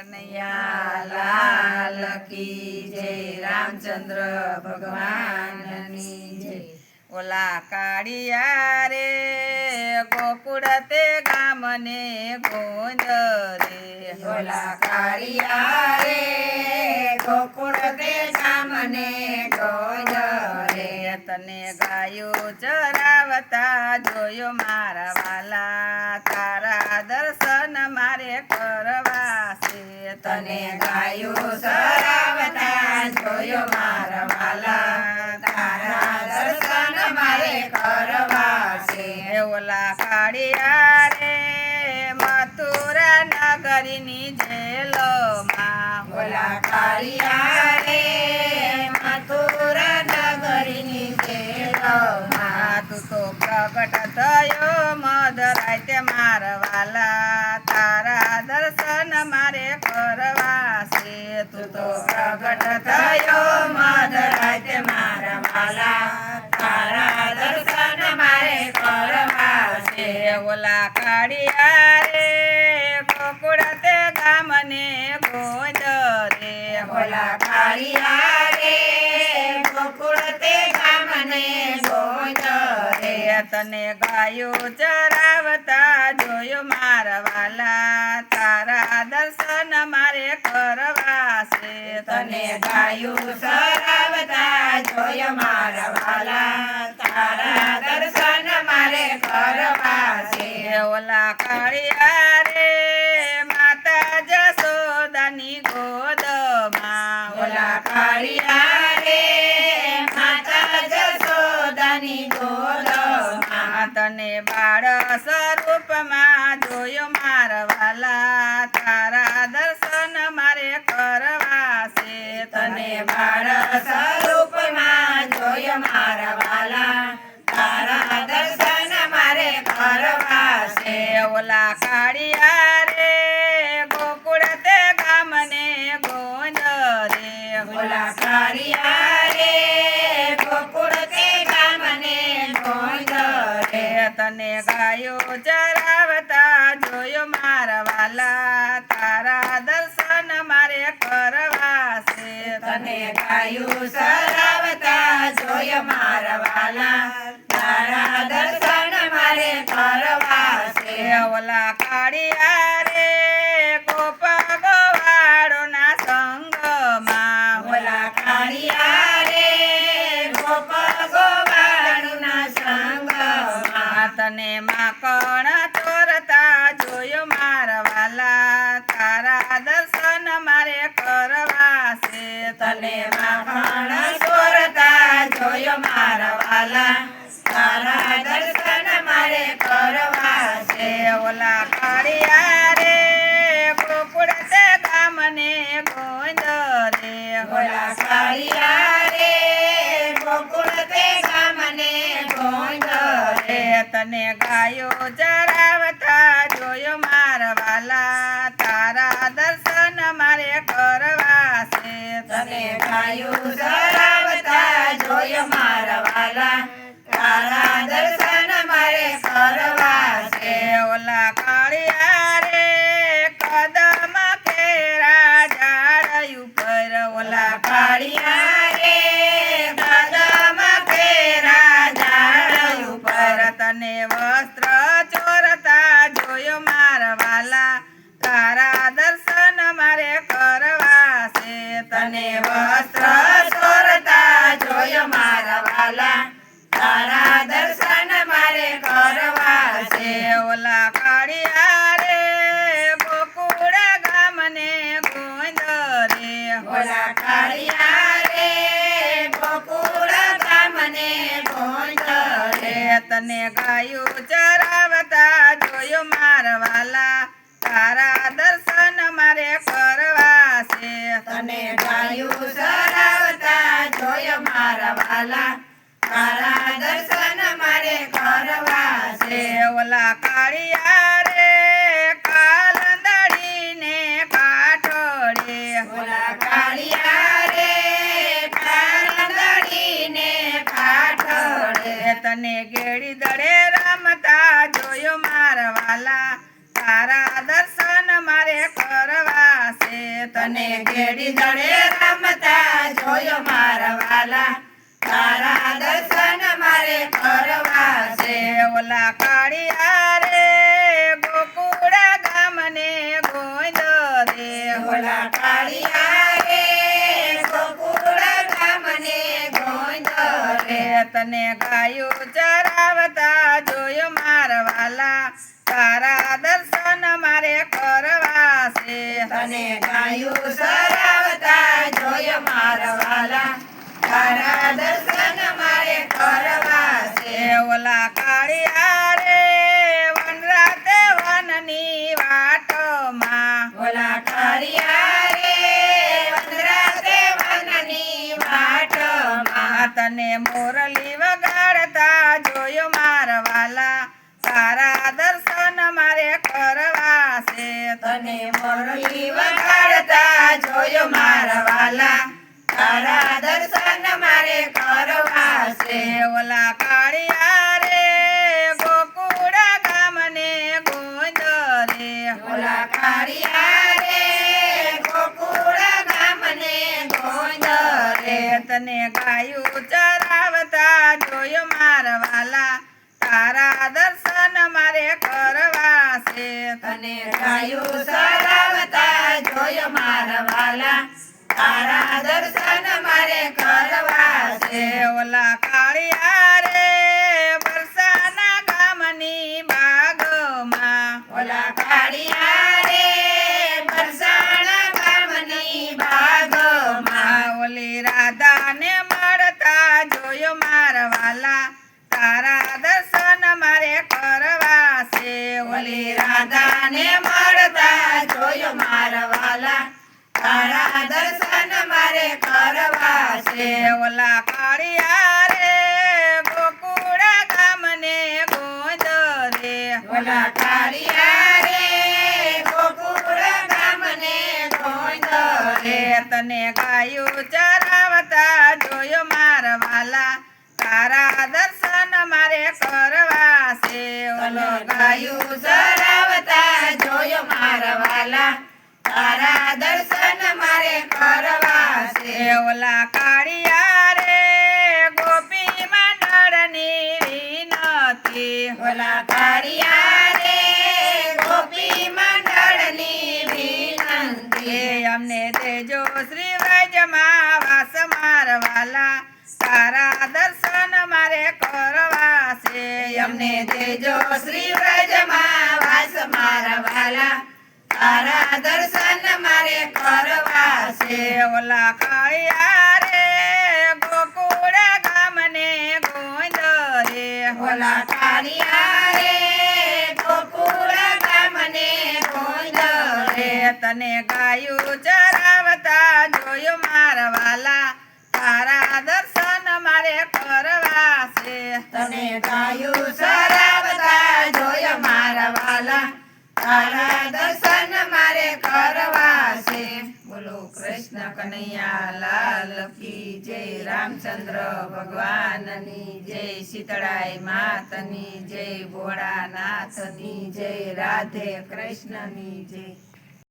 કનૈયા લાલ કી જય, રામચંદ્ર ભગવાનની જય। ઓલા કાળિયા રે ગોકુળ તે ગામને ગોંદ રે, ઓલા કાળિયા રે ગોકુળ તે ગામને ગોંદ રે। તને ગાયો ચરાવતા જોયો મારા વાલા, તારા દર્શન મારે કરવા છે। તને ગાયો ચરાવતા જોયો મારા વાલા, તારા દર્શન મારે કરવા છે। ઓલા કાળિયા રે મથુરા નગરીની જેલમાં, ઓલા કાળિયા રે મથુરા નગરીની જેલમાં। તું તો પ્રગટ થયો મધરાય તે મારા વાલા, તારા દર્શન મારે કરવા છે। તું તો પ્રગટ થયો મધરાય તે મારા વાલા, તારા દર્શન મારે કરવા છે। ઓલા કાળિયા રે ગોકુળ તે ગામને ગોંદ રે, ઓલા કાળિયા રે ગોકુળ તે ગામને ગોંદ રે। તને ગાયો ચરાવતા જોયો મારા વાલા, તારા દર્શન મારે કરવા છે। તને ગાયું ચરાવતા જોયો મારા વાલા, તારા દર્શન મારે કરવા છે। ઓલા કાળિયા રે માતા જશોદાની ગોદમાં, ઓલા કાળિયા રે માતા જશોદાની ગોદમાં। તને બાળ સ્વરૂપમાં જોયો મારા વાલા, તારા દર્શન મારે કરવા છે। તને બાળ સ્વરૂપમાં જોયો મારા વાલા, તારા દર્શન મારે કરવા છે। ઓલા કાળિયા રે ગોકુળ તે ગામને ગોંદ રે, ઓલા કાળિયા રે ગોકુળ તે ગામને ગોંદ રે। તને ગાયો ચરાવતા જોયો મારા વાલા, તારા દર્શન મારે કરવા છે। તને ગાયું ચરાવતા જોયો મારા વાલા, તારા દર્શન મારે કરવા છે। ઓલા કાળિયા રે ગોપ ગોવાળોના સંગમાં, ઓલા કાળિયા રે ગોપ ગોવાળના સંગમાં। તને માખણ ચોરતા જોયો મારા વાલા, તારા દર્શન મારે કરવા છે। તને માખણ ચોરતા જોયો મારા વાલા, તારા દર્શન મારે કરવા છે। ઓલા કાળિયા રે ગોકુળ તે ગામને ગોંદ રે, ઓલા કાળિયા રે ગોકુળ તે ગામને ગોંદ રે। તને ગાયો ચરાવતા જોયો મારા વાલા, તારા દર્શન મારે કરવા છે। તને ગાયું ચરાવતા જોયો મારા વાલા, તારા દર્શન મારે કરવા છે। ઓલા કાળિયા રે કદમ કેરા ઝાડ ઉપર, ઓલા કાળિયા રે કદમ કેરા ઝાડ ઉપર। તને વસ્ત્ર ચોરતા જોયો મારા વાલા, તારા દર્શન મારે કરવા છે। તને વસ્ત્ર ચોરતા જોયો મારા વાલા, તારા દર્શન મારે કરવા છે। ઓલા કાળિયા રે ગોકુળ ગામને ગોંદ રે, ઓલા કાળિયા રે ગોકુળ ગામને ગોંદ રે। તને ગાયું ચરાવતા જોયો મારા વાલા, તારા દર્શન મારે કરવા છે। તને ગાયું ચરાવતા જોયો મારા વાલા, તારા દર્શન મારે કરવા છે। ઓલા કાળિયા રે કાલંદડીને કાઠોડે, ઓલા કાળિયા રે કાળંદડીને કાઠોડે। તને ગેડી દડે રમતા જોયો મારા વાલા, તારા દર્શન મારે કરવા છે। તને ઘેડી જડે રમતા જોયો મારા વાલા તારા દર્શન મારે કરવા છે ઓલા કાળિયા રે ગોકુળ ગામને ગોંદ રે ઓલા કાળિયા રે ગોકુળ ગામને ગોંદ રે તને ગાયું ચરાવતા જોયો મારા વાલા તારા દર્શન મારે કરવા છે તને ગાયું સરાવતા જોયો મારા વાલા તારા દર્શન મારે કરવા છે ઓલા કાળિયા રે વનરાતે વનની વાટમાં ઓલા કાળિયા રે વનરાતે વનની વાટમાં તને મોરલી વગાડતા જોયો મારા વાલા તારા દર્શન મારે કરવા છે તને મોરલી વગાડતા જોયો મારા વાલા તારા દર્શન મારે કરવા છે ઓલા કાળિયા રે ગોકુળ ગામને ગોંદ રે ઓલા કાળિયા રે ગોકુળ ગામને ગોંદ રે તને ગાયું ચરાવતા જોયો મારા વાલા તારા દર્શન મારે કરવા છે તને ગાયું સરાવતા જોયો મારા વાલા તારા દર્શન મારે કરવા છે ઓલા કાળિયા રે બરસાના ગામની બાગમાં ઓલા કાળિયા રે બરસાણા ગામની બાગમાં ઓલી રાધાને મળતા જોયો મારા વાલા તારા દર્શન મારે કરવા છે ઓલી રાધાને મળતા જોયો મારા વાલા તારા દર્શન મારે કરવા છે ઓલા કાળિયા રે ગોકુળ ગામને ગોંદ રે ઓલા કાળિયા રે ગોકુળ ગામને ગોંદ રે તને ગાયું ચરાવતા જોયો મારા વાલા તારા દર્શન મારે કરવા છે ઓલો ગાયું સરાવતા જોયો મારા વાલા તારા દર્શન મારે કરવા છે ઓલા કાળિયા રે ગોપી મંડળની વિનતી ઓલા કાળિયા રે ગોપી મંડળની વિનંતી અમને દેજો શ્રી વ્રજમાં વાસ મારા વાલા તારા દર્શન મારે કરવા છે અમને દેજો શ્રી વ્રજમાં વાસ મારા વાલા તારા દર્શન મારે કરવા છે ઓલા કાળિયા રે ગોકુળ ગામને ગોંદ રે ઓલા કાળિયા રે ગોકુળ ગામને ગોંદ રે તને ગાયું ચરાવતા જોયો મારા વાલા તારા દર્શન મારે કરવા છે તને ગાયું સરાવતા જોયો મારા વાલા તારા દર્શન મારે કરવા છે બોલો કૃષ્ણ કનૈયા લાલ કી જય રામચંદ્ર ભગવાનની જય શીતળાઈ માતની જય ભોળાનાથની જય રાધે કૃષ્ણની જય